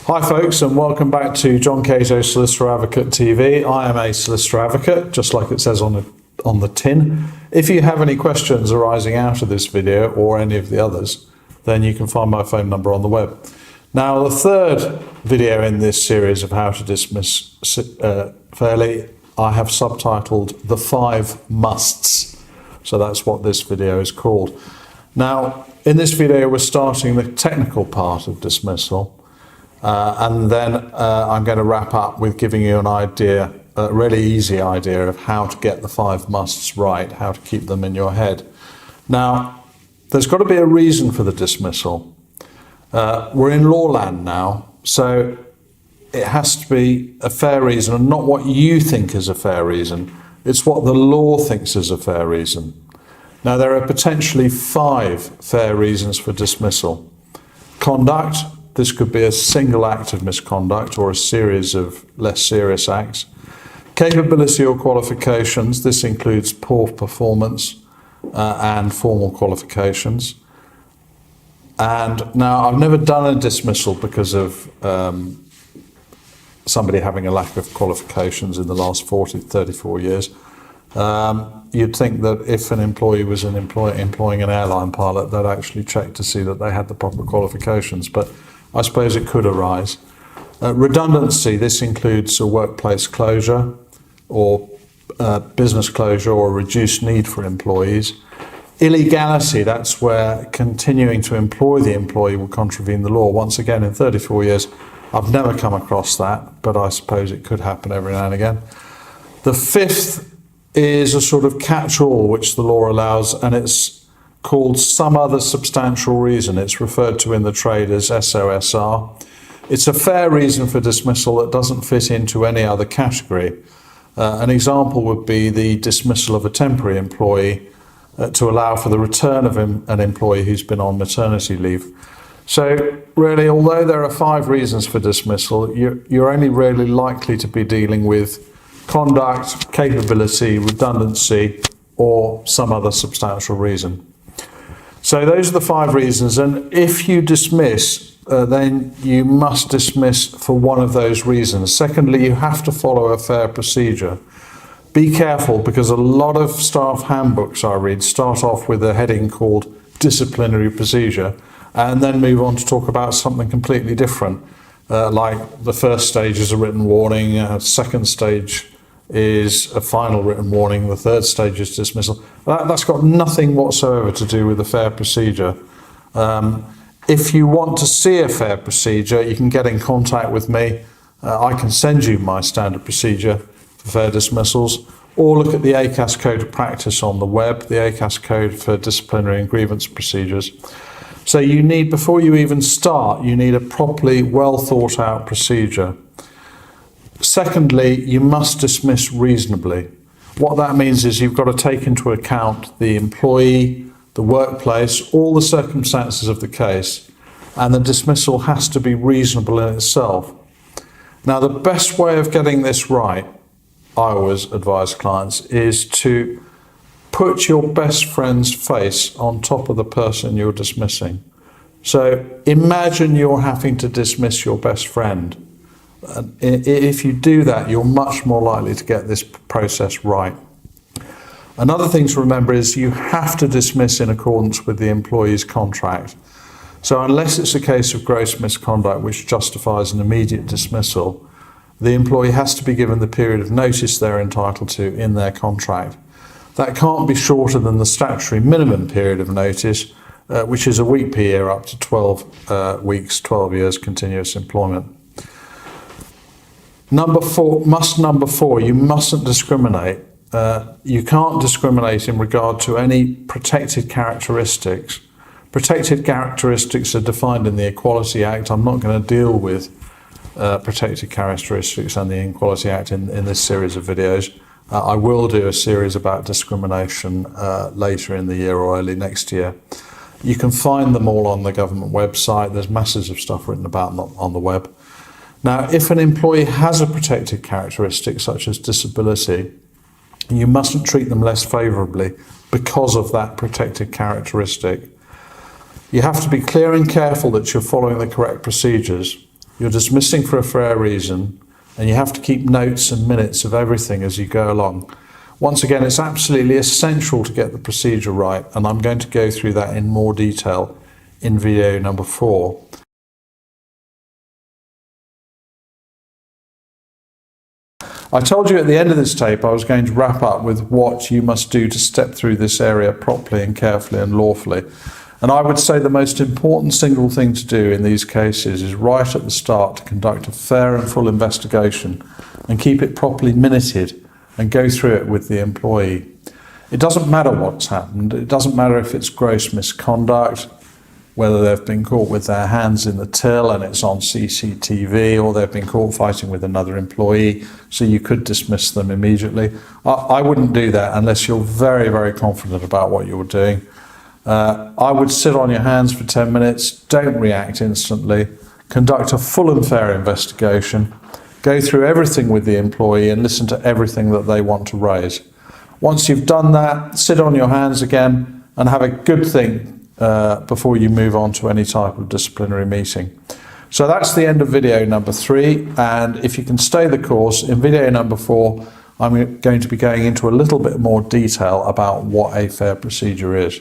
Hi folks, and welcome back to John Cato Solicitor Advocate TV. I am a Solicitor Advocate, just like it says on the tin. If you have any questions arising out of this video or any of the others, then you can find my phone number on the web. Now, the third video in this series of how to dismiss fairly, I have subtitled The 5 Musts. So that's what this video is called. Now, in this video, we're starting the technical part of dismissal. And then I'm going to wrap up with giving you an idea, a really easy idea of how to get the 5 musts right, how to keep them in your head. Now, there's got to be a reason for the dismissal. We're in law land now, so it has to be a fair reason and not what you think is a fair reason. It's what the law thinks is a fair reason. Now, there are potentially 5 fair reasons for dismissal. Conduct. This could be a single act of misconduct or a series of less serious acts. Capability or qualifications. This includes poor performance and formal qualifications. And now, I've never done a dismissal because of somebody having a lack of qualifications in the last 34 years. You'd think that if an employee was employing an airline pilot, they'd actually check to see that they had the proper qualifications, but I suppose it could arise. Redundancy, this includes a workplace closure or business closure or a reduced need for employees. Illegality, that's where continuing to employ the employee will contravene the law. Once again, in 34 years, I've never come across that, but I suppose it could happen every now and again. The 5th is a sort of catch-all which the law allows, and it's called some other substantial reason. It's referred to in the trade as SOSR. It's a fair reason for dismissal that doesn't fit into any other category. An example would be the dismissal of a temporary employee to allow for the return of an employee who's been on maternity leave. So really, although there are 5 reasons for dismissal, you're only really likely to be dealing with conduct, capability, redundancy, or some other substantial reason. So those are the 5 reasons, and if you dismiss, then you must dismiss for one of those reasons. Secondly, you have to follow a fair procedure. Be careful, because a lot of staff handbooks I read start off with a heading called disciplinary procedure and then move on to talk about something completely different. Like the first stage is a written warning, second stage is a final written warning, the third stage is dismissal. That's got nothing whatsoever to do with a fair procedure. If you want to see a fair procedure, you can get in contact with me. I can send you my standard procedure for fair dismissals, or look at the ACAS Code of Practice on the web, the ACAS Code for Disciplinary and Grievance Procedures. So you need, before you even start, you need a properly well thought out procedure. Secondly, you must dismiss reasonably. What that means is you've got to take into account the employee, the workplace, all the circumstances of the case, and the dismissal has to be reasonable in itself. Now, the best way of getting this right, I always advise clients, is to put your best friend's face on top of the person you're dismissing. So imagine you're having to dismiss your best friend. If you do that, you're much more likely to get this process right. Another thing to remember is you have to dismiss in accordance with the employee's contract. So unless it's a case of gross misconduct which justifies an immediate dismissal, the employee has to be given the period of notice they're entitled to in their contract. That can't be shorter than the statutory minimum period of notice, which is a week per year up to 12 weeks, 12 years continuous employment. Number 4, you mustn't discriminate. You can't discriminate in regard to any protected characteristics. Protected characteristics are defined in the Equality Act. I'm not going to deal with protected characteristics and the Equality Act in this series of videos. I will do a series about discrimination later in the year or early next year. You can find them all on the government website. There's masses of stuff written about them on the web. Now, if an employee has a protected characteristic such as disability, you mustn't treat them less favourably because of that protected characteristic. You have to be clear and careful that you're following the correct procedures. you're dismissing for a fair reason, and you have to keep notes and minutes of everything as you go along. Once again, it's absolutely essential to get the procedure right, and I'm going to go through that in more detail in video number 4. I told you at the end of this tape I was going to wrap up with what you must do to step through this area properly and carefully and lawfully. And I would say the most important single thing to do in these cases is right at the start to conduct a fair and full investigation and keep it properly minuted and go through it with the employee. It doesn't matter what's happened. It doesn't matter if it's gross misconduct, whether they've been caught with their hands in the till and it's on CCTV, or they've been caught fighting with another employee, so you could dismiss them immediately. I wouldn't do that unless you're very, very confident about what you're doing. I would sit on your hands for 10 minutes, don't react instantly, conduct a full and fair investigation, go through everything with the employee and listen to everything that they want to raise. Once you've done that, sit on your hands again and have a good think before you move on to any type of disciplinary meeting. So that's the end of video number 3, and if you can stay the course, in video number 4 I'm going to be going into a little bit more detail about what a fair procedure is.